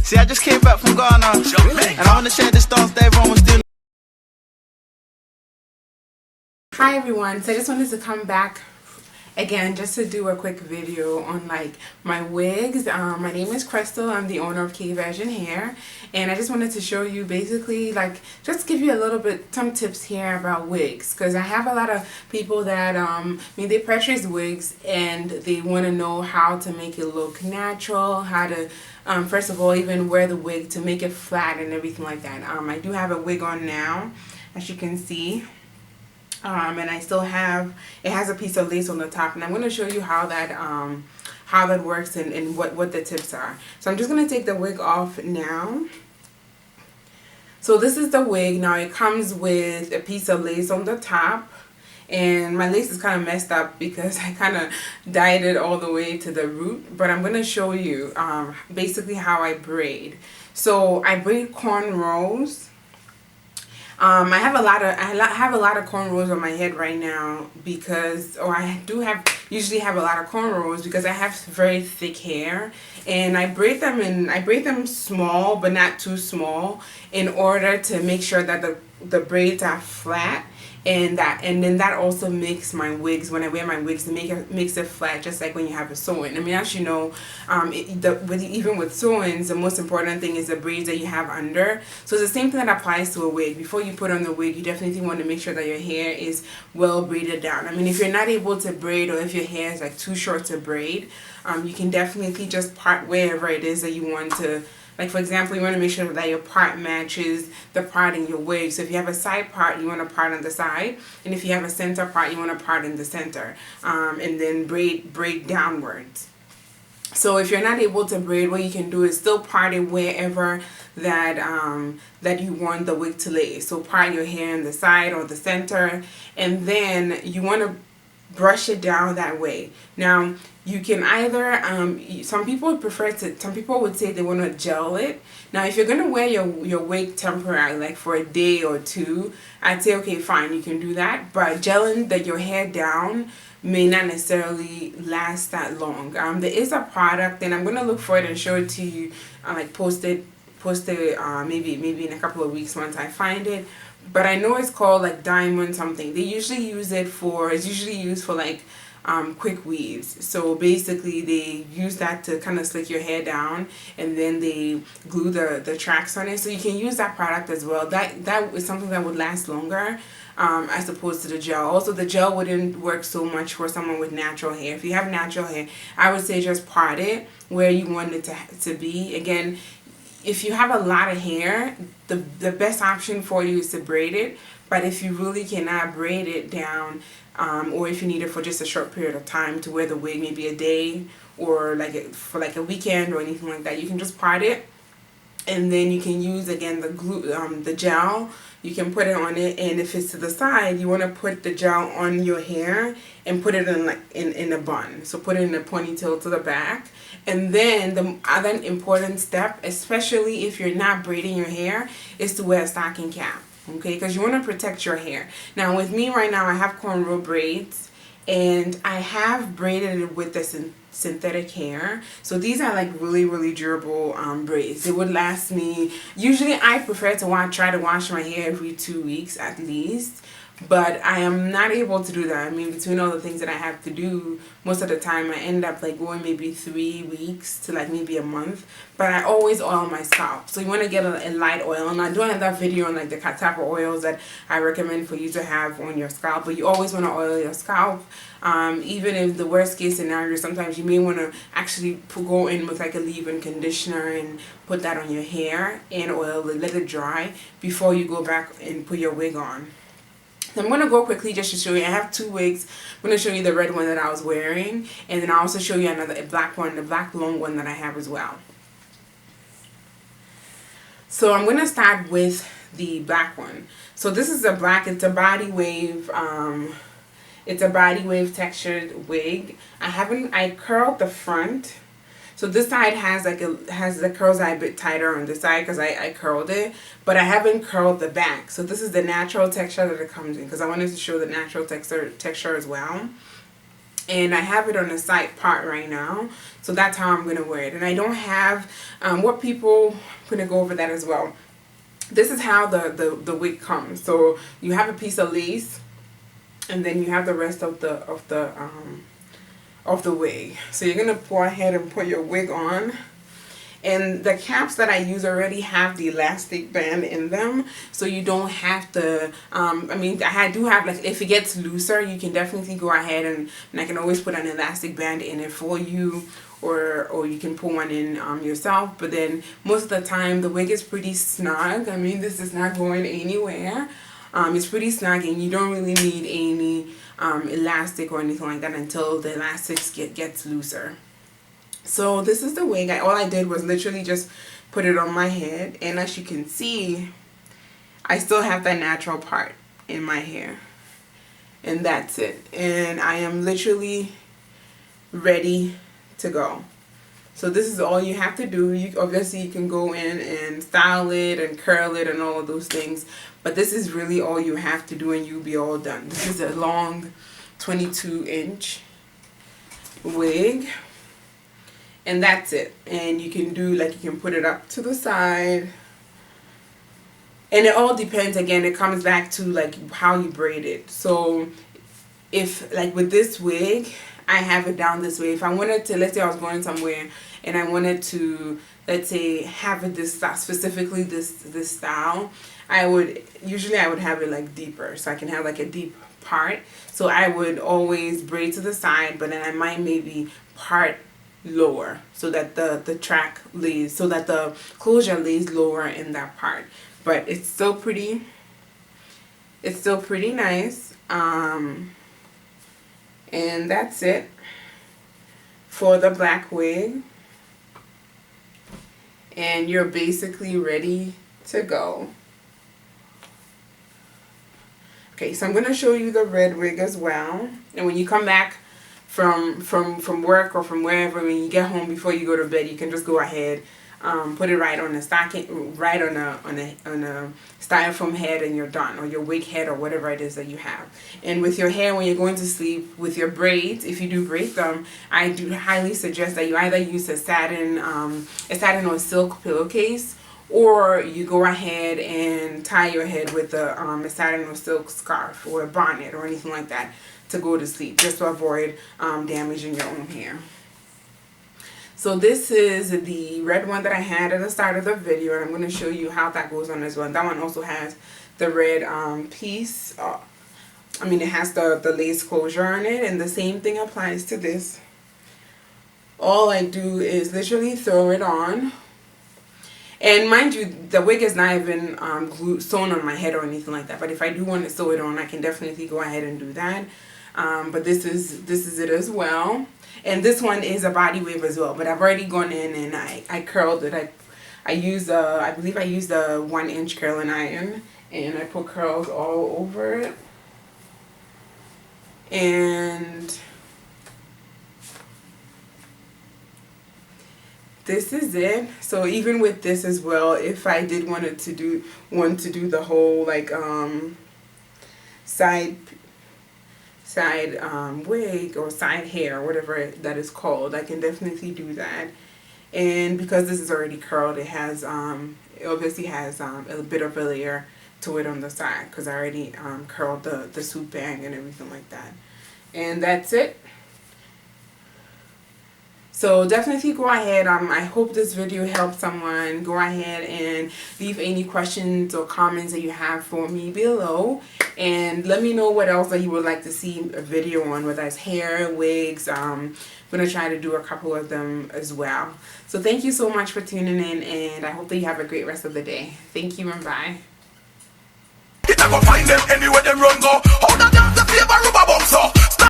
See, I just came back from Ghana, and I want to share this dance that everyone was doing. Hi everyone, so I just wanted to come back again just to do a quick video on like my wigs. My name is Crystal. I'm the owner of K-Version Hair, and I just wanted to show you basically like just give you a little bit some tips here about wigs, because I have a lot of people that they purchase wigs and they want to know how to make it look natural, how to first of all even wear the wig to make it flat and everything like that. I do have a wig on now, as you can see. And I still have, it has a piece of lace on the top, and I'm going to show you how that works and what the tips are. So I'm just going to take the wig off now. So this is the wig. Now it comes with a piece of lace on the top, and my lace is kind of messed up because I kind of dyed it all the way to the root, but I'm going to show you basically how I braid. So I braid cornrows. I have a lot of cornrows on my head right now because, usually have a lot of cornrows because I have very thick hair, and I braid them small but not too small in order to make sure that the braids are flat. And then that also makes my wigs, when I wear my wigs, makes it flat, just like when you have a sew-in. I mean, as you know, even with sew-ins, the most important thing is the braids that you have under. So it's the same thing that applies to a wig. Before you put on the wig, you definitely want to make sure that your hair is well braided down. I mean, if you're not able to braid, or if your hair is like too short to braid, you can definitely just part wherever it is that you want to. Like, for example, you want to make sure that your part matches the part in your wig. So if you have a side part, you want to part on the side. And if you have a center part, you want to part in the center. And then braid downwards. So if you're not able to braid, what you can do is still part it wherever that you want the wig to lay. So part your hair in the side or the center. And then you want to brush it down that way. Now you can either some people would say they want to gel it. Now if you're going to wear your wig temporarily, like for a day or two, I'd say okay, fine, you can do that, but gelling your hair down may not necessarily last that long. There is a product, and I'm going to look for it and show it to you, like post it maybe in a couple of weeks once I find it. But I know it's called like diamond something. They usually use it for, it's usually used for like quick weaves. So basically they use that to kind of slick your hair down, and then they glue the tracks on it. So you can use that product as well. That is something that would last longer as opposed to the gel. Also, the gel wouldn't work so much for someone with natural hair. If you have natural hair, I would say just part it where you want it to be. Again, if you have a lot of hair, the best option for you is to braid it. But if you really cannot braid it down, or if you need it for just a short period of time to wear the wig, maybe a day or for a weekend or anything like that, you can just part it, and then you can use again the glue, the gel. You can put it on it, and if it's to the side, you want to put the gel on your hair and put it in a bun. So put it in a ponytail to the back. And then the other important step, especially if you're not braiding your hair, is to wear a stocking cap. Okay, because you want to protect your hair. Now with me right now, I have cornrow braids, and I have braided it with the synthetic hair. So these are like really durable braids. It would last me, usually I prefer to try to wash my hair every 2 weeks at least, but I am not able to do that. I mean, between all the things that I have to do, most of the time I end up like going maybe 3 weeks to like maybe a month. But I always oil my scalp. So you want to get a light oil. And I do another video on like the type of oils that I recommend for you to have on your scalp. But you always want to oil your scalp. Even if the worst case scenario, sometimes you may want to actually go in with like a leave-in conditioner and put that on your hair and oil it, let it dry before you go back and put your wig on. So I'm going to go quickly just to show you. I have 2 wigs. I'm going to show you the red one that I was wearing, and then I'll also show you a black one, the black long one that I have as well. So I'm going to start with the black one. So this is a black, it's a body wave, textured wig. I curled the front. So this side has the curls are a bit tighter on this side because I curled it, but I haven't curled the back. So this is the natural texture that it comes in, because I wanted to show the natural texture as well. and I have it on the side part right now, so that's how I'm gonna wear it. And I don't have what people, I'm gonna go over that as well. This is how the wig comes. So you have a piece of lace, and then you have the rest of the wig. So you're gonna go ahead and put your wig on. And the caps that I use already have the elastic band in them, so you don't have to, I mean, I do have, like, if it gets looser, you can definitely go ahead and I can always put an elastic band in it for you, or you can put one in yourself. But then most of the time the wig is pretty snug. I mean, this is not going anywhere. It's pretty snug, and you don't really need any elastic or anything like that until the elastics gets looser. So this is the wig. All I did was literally just put it on my head, and as you can see, I still have that natural part in my hair, and that's it. And I am literally ready to go. So this is all you have to do. Obviously you can go in and style it and curl it and all of those things, but this is really all you have to do, and you'll be all done. This is a long 22-inch wig. And that's it. And you can do, like, you can put it up to the side. And it all depends, again, it comes back to, like, how you braid it. So if, like, with this wig, I have it down this way. If I wanted to, let's say I was going somewhere and I wanted to, let's say, have it this style, specifically this style, I would have it, like, deeper. So I can have, like, a deep part. So I would always braid to the side, but then I might maybe part lower, so that the track lays, so that the closure lays lower in that part. But it's still pretty nice. And that's it for the black wig, and you're basically ready to go. Okay, so I'm going to show you the red wig as well. And when you come back from work or from wherever, when you get home before you go to bed, you can just go ahead, put it right on the stocking, right on a styrofoam head, and you're done, or your wig head, or whatever it is that you have. And with your hair, when you're going to sleep, with your braids, if you do braid them, I do highly suggest that you either use a satin or silk pillowcase, or you go ahead and tie your head with a satin or silk scarf or a bonnet or anything like that to go to sleep, just to avoid damaging your own hair. So this is the red one that I had at the start of the video, and I'm going to show you how that goes on as well. That one also has the red piece. I mean, it has the lace closure on it, and the same thing applies to this. All I do is literally throw it on. And mind you, the wig is not even sewn on my head or anything like that. But if I do want to sew it on, I can definitely go ahead and do that. But this is it as well. And this one is a body wave as well. But I've already gone in and I curled it. I believe I used a 1-inch curling iron, and I put curls all over it. And this is it. So even with this as well, if I did want to do the whole, like, side wig or side hair, whatever that is called, I can definitely do that. And because this is already curled, it has it obviously has a bit of a layer to it on the side, because I already curled the swoop bang and everything like that. And that's it. So definitely go ahead. I hope this video helped someone. Go ahead and leave any questions or comments that you have for me below. And let me know what else that you would like to see a video on, whether it's hair, wigs. I'm going to try to do a couple of them as well. So thank you so much for tuning in, and I hope that you have a great rest of the day. Thank you and bye. Find them anywhere them run go. Hold on down the favor rubber bump so.